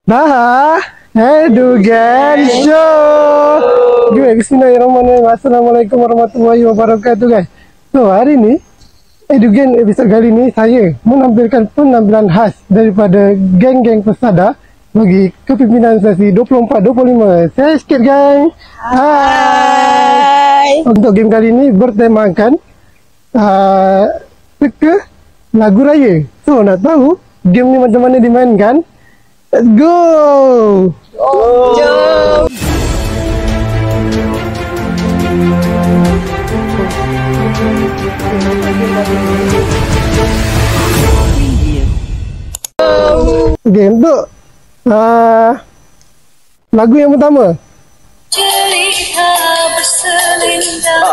Nah, Edugen Show. Bismillahirrahmanirrahim. Assalamualaikum warahmatullahi wabarakatuh, guys. So, hari ini Edugen episode kali ini saya menampilkan penampilan khas daripada geng-geng pesada bagi kepimpinan sesi 24-25. Saya sikit, gang. Hai. Untuk game kali ini bertemakan teka lagu raya. So, nak tahu game ni macam mana dimainkan? Let's go! Jom! Okay, untuk lagu yang pertama. Cerita berselendang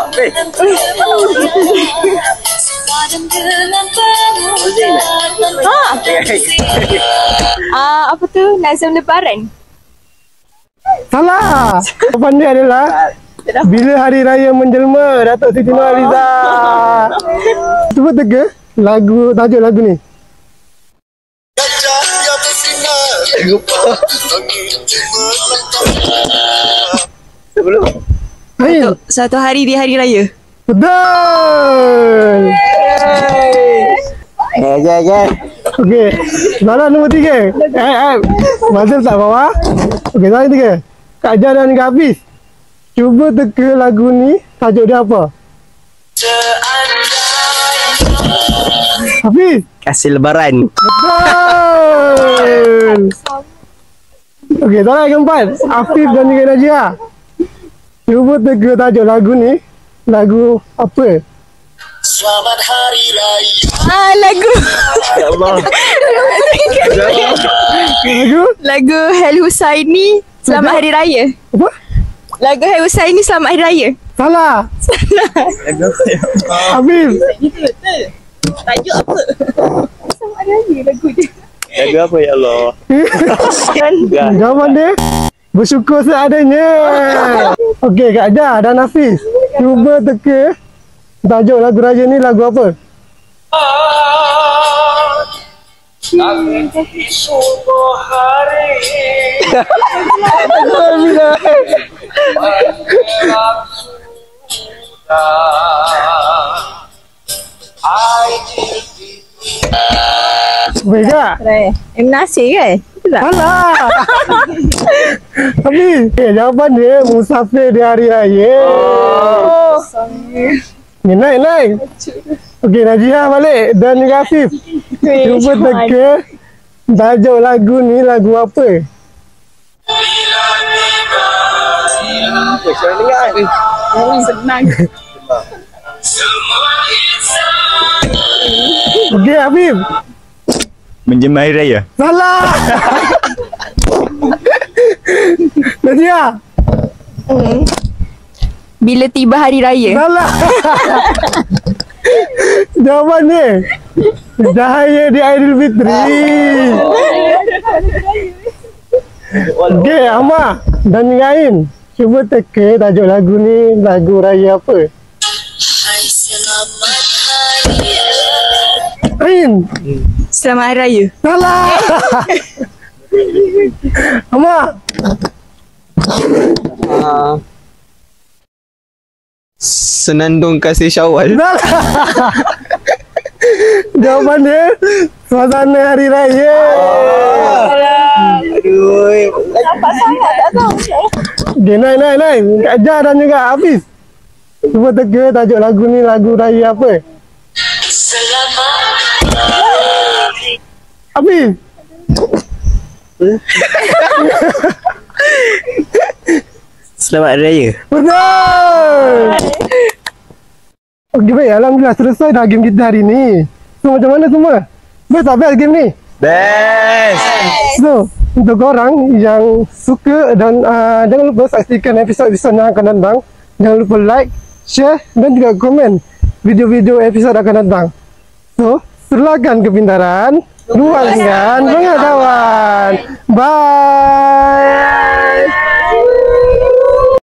apa tu? Nazam Lebaran. Salah. Jawapan dia adalah Bila Hari Raya Menjelma, Datuk Siti Nurhaliza. Cuba teka tajuk lagu ni. Sebelum Satu hari di Hari Raya. Betul. Okey, soalan nombor 3. Mazal tak bawah. Okey, soalan 3. Kak Jah dan Kak Hafiz, cuba teka lagu ni, tajuk dia apa? Hafiz. Kasih Lebaran. Betul. Okey, soalan keempat. Hafiz dan juga Najia, cuba teka tajuk lagu ni, lagu apa? Selamat Hari Raya. Lagu. Ya Allah. Lagu Hel Husaini Selamat Hari Raya. Apa? Lagu Hel Husaini Selamat Hari Raya. Salah. Hafiz. Tajuk apa? Selamat Hari Raya lagu dia. Lagu apa ya Allah? Jawapan dia bersyukur seadanya. Okey, Kak Jah dan Hafiz, cuba teka tajuk lagu raya ni lagu apa? Di subuh hari Baik. Nasir kan? Salah. Tapi jawapan dia Musafir di Hari Raya. Ni naik. Okey, Najia balik dan Hafiz, cuba teka tajuk lagu ni lagu apa? Senang. Okey, Hafiz. Menjelma Hari Raya. Salah. Najia. Bila tiba Hari Raya. Salah. Jawapan dia Cahaya di Aidilfitri. Okey, Ahmad dan Ain, cuba teka tajuk lagu ni lagu raya apa? Selamat Hari Raya. Ain. Selamat Hari Raya. Salah. Ahmad. Senandung Kasih Syawal. Salah. Jawapan dia Suasana Hari Raya. Aduh. Nampak sangat tak tahu. Okay, naik. Kak Jah dan juga Hafiz, cuba teka tajuk lagu ni lagu raya apa? Selamat Hafiz. Selamat Hari Raya. Betul. Okey, baik. Alhamdulillah selesai dah game kita hari ni. So, macam mana semua? Best tak best game ni? Best. So, untuk korang yang suka dan jangan lupa saksikan episod-episod yang akan datang. Jangan lupa like, share dan juga komen video-video episod akan datang. So, serlakan kepintaran, luaskan pengetahuan. Bye.